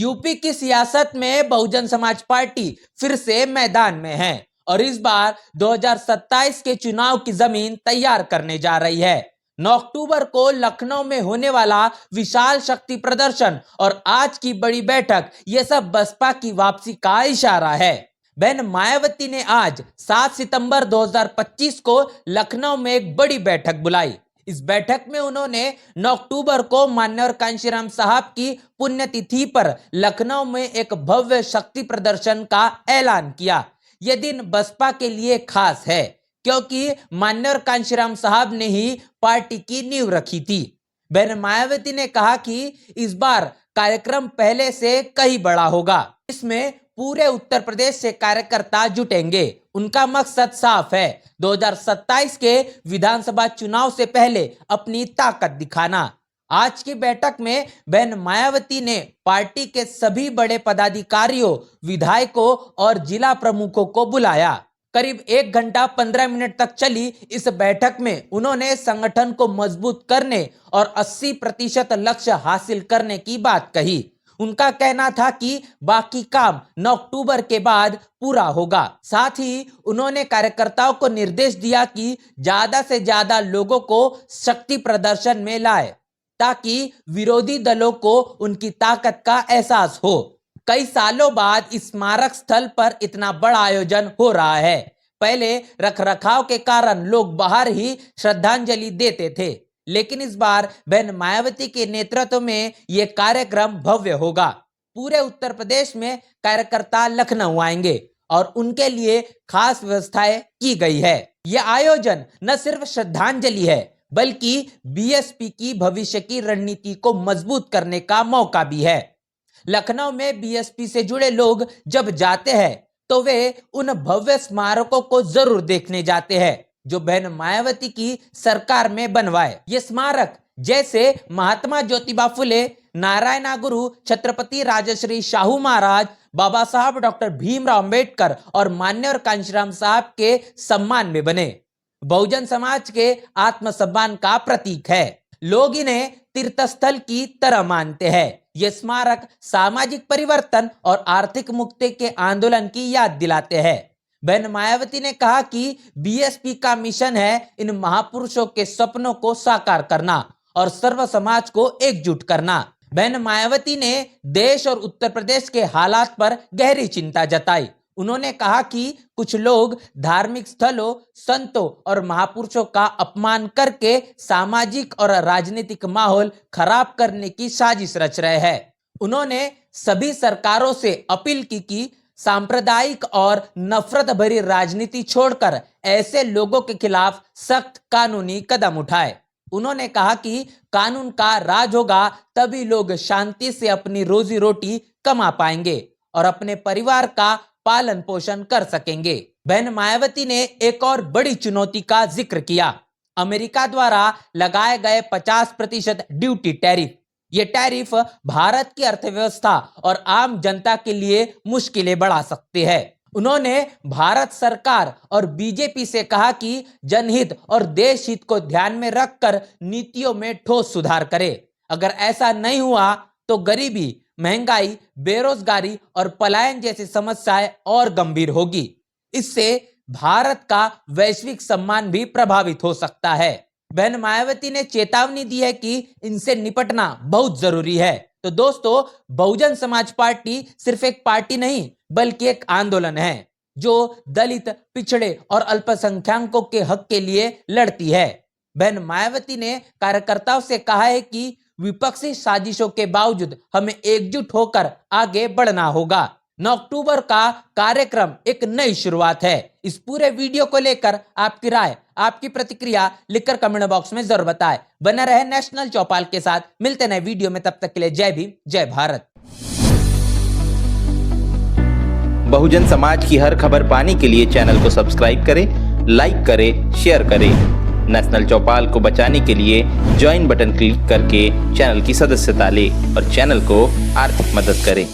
UP की सियासत में बहुजन समाज पार्टी फिर से मैदान में है और इस बार 2027 के चुनाव की जमीन तैयार करने जा रही है। 9 अक्टूबर को लखनऊ में होने वाला विशाल शक्ति प्रदर्शन और आज की बड़ी बैठक ये सब बसपा की वापसी का इशारा है। बहन मायावती ने आज 7 सितंबर 2025 को लखनऊ में एक बड़ी बैठक बुलाई। इस बैठक में उन्होंने 9 अक्टूबर को मान्यवर कांशीराम साहब की पुण्यतिथि पर लखनऊ में एक भव्य शक्ति प्रदर्शन का ऐलान किया। यह दिन बसपा के लिए खास है क्योंकि मान्यवर कांशीराम साहब ने ही पार्टी की नींव रखी थी। बहन मायावती ने कहा कि इस बार कार्यक्रम पहले से कहीं बड़ा होगा। इसमें पूरे उत्तर प्रदेश से कार्यकर्ता जुटेंगे। उनका मकसद साफ है, 2027 के विधानसभा चुनाव से पहले अपनी ताकत दिखाना। आज की बैठक में बहन मायावती ने पार्टी के सभी बड़े पदाधिकारियों, विधायकों और जिला प्रमुखों को बुलाया। करीब 1 घंटा 15 मिनट तक चली इस बैठक में उन्होंने संगठन को मजबूत करने और 80% लक्ष्य हासिल करने की बात कही। उनका कहना था कि बाकी काम 9 अक्टूबर के बाद पूरा होगा। साथ ही उन्होंने कार्यकर्ताओं को निर्देश दिया कि ज्यादा से ज्यादा लोगों को शक्ति प्रदर्शन में लाए ताकि विरोधी दलों को उनकी ताकत का एहसास हो। कई सालों बाद इस स्मारक स्थल पर इतना बड़ा आयोजन हो रहा है। पहले रखरखाव के कारण लोग बाहर ही श्रद्धांजलि देते थे, लेकिन इस बार बहन मायावती के नेतृत्व में यह कार्यक्रम भव्य होगा। पूरे उत्तर प्रदेश में कार्यकर्ता लखनऊ आएंगे और उनके लिए खास व्यवस्थाएं की गई है। यह आयोजन न सिर्फ श्रद्धांजलि है बल्कि बीएसपी की भविष्य की रणनीति को मजबूत करने का मौका भी है। लखनऊ में बीएसपी से जुड़े लोग जब जाते हैं तो वे उन भव्य स्मारकों को जरूर देखने जाते हैं जो बहन मायावती की सरकार में बनवाए। ये स्मारक जैसे महात्मा ज्योतिबा फुले, नारायण गुरु, छत्रपति राजश्री शाहू महाराज, बाबा साहब डॉक्टर भीमराव अंबेडकर और मान्यवर कांशीराम साहब के सम्मान में बने, बहुजन समाज के आत्मसम्मान का प्रतीक है। लोग इन्हें तीर्थस्थल की तरह मानते हैं। ये स्मारक सामाजिक परिवर्तन और आर्थिक मुक्ति के आंदोलन की याद दिलाते हैं। बहन मायावती ने कहा कि बीएसपी का मिशन है इन महापुरुषों के सपनों को साकार करना और सर्व समाज को एकजुट करना। बहन मायावती ने देश और उत्तर प्रदेश के हालात पर गहरी चिंता जताई। उन्होंने कहा कि कुछ लोग धार्मिक स्थलों, संतों और महापुरुषों का अपमान करके सामाजिक और राजनीतिक माहौल खराब करने की साजिश रच रहे हैं। उन्होंने सभी सरकारों से अपील की कि सांप्रदायिक और नफरत भरी राजनीति छोड़कर ऐसे लोगों के खिलाफ सख्त कानूनी कदम उठाए। उन्होंने कहा कि कानून का राज होगा तभी लोग शांति से अपनी रोजी रोटी कमा पाएंगे और अपने परिवार का पालन पोषण कर सकेंगे। बहन मायावती ने एक और बड़ी चुनौती का जिक्र किया, अमेरिका द्वारा लगाए गए 50% ड्यूटी टैरिफ। ये टैरिफ भारत की अर्थव्यवस्था और आम जनता के लिए मुश्किलें बढ़ा सकते हैं। उन्होंने भारत सरकार और बीजेपी से कहा कि जनहित और देश हित को ध्यान में रखकर नीतियों में ठोस सुधार करे। अगर ऐसा नहीं हुआ तो गरीबी, महंगाई, बेरोजगारी और पलायन जैसी समस्याएं और गंभीर होगी। इससे भारत का वैश्विक सम्मान भी प्रभावित हो सकता है। बहन मायावती ने चेतावनी दी है कि इनसे निपटना बहुत जरूरी है। तो दोस्तों, बहुजन समाज पार्टी सिर्फ एक पार्टी नहीं बल्कि एक आंदोलन है जो दलित, पिछड़े और अल्पसंख्यकों के हक के लिए लड़ती है। बहन मायावती ने कार्यकर्ताओं से कहा है कि विपक्षी साजिशों के बावजूद हमें एकजुट होकर आगे बढ़ना होगा। 9 अक्टूबर का कार्यक्रम एक नई शुरुआत है। इस पूरे वीडियो को लेकर आपकी राय, आपकी प्रतिक्रिया लिखकर कमेंट बॉक्स में जरूर बताएं। बने रहे नेशनल चौपाल के साथ। मिलते नए वीडियो में, तब तक के लिए जय भीम, जय भारत। बहुजन समाज की हर खबर पाने के लिए चैनल को सब्सक्राइब करें, लाइक करें, शेयर करें। नेशनल चौपाल को बचाने के लिए ज्वाइन बटन क्लिक करके चैनल की सदस्यता लें और चैनल को आर्थिक मदद करें।